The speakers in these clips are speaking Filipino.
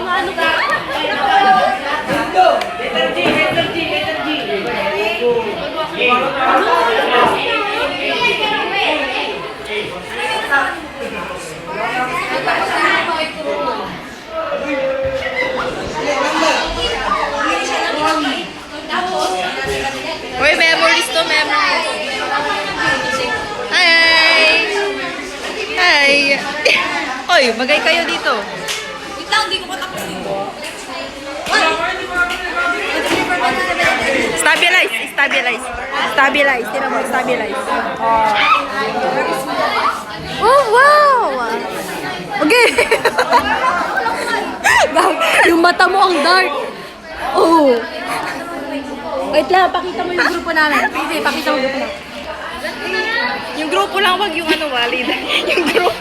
ano ba? Letter G. Uy, memories to, memories. Hi! Hi! Oy, magay kayo dito. Wait lang, hindi ko matapos dito. Stabilize, stabilize. Stabilize, tira mo, stabilize. Oh, wow! Okay. Yung mata mo ang dark. Oh. Wait lang, pakita mo yung grupo namin. Sige, pakita mo yung grupo namin. Yung grupo lang, wag yung ano, Walid. Yung grupo.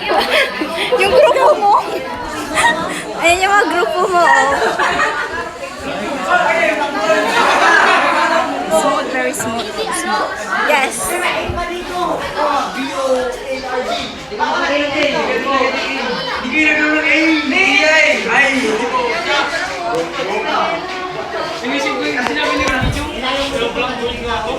Yung grupo mo. Ayan yung mga grupo mo, oh. Smooth, very smooth. Yes. Sinisip ko yung sinabi ni Radyo. Pero lang tuwing nga ako.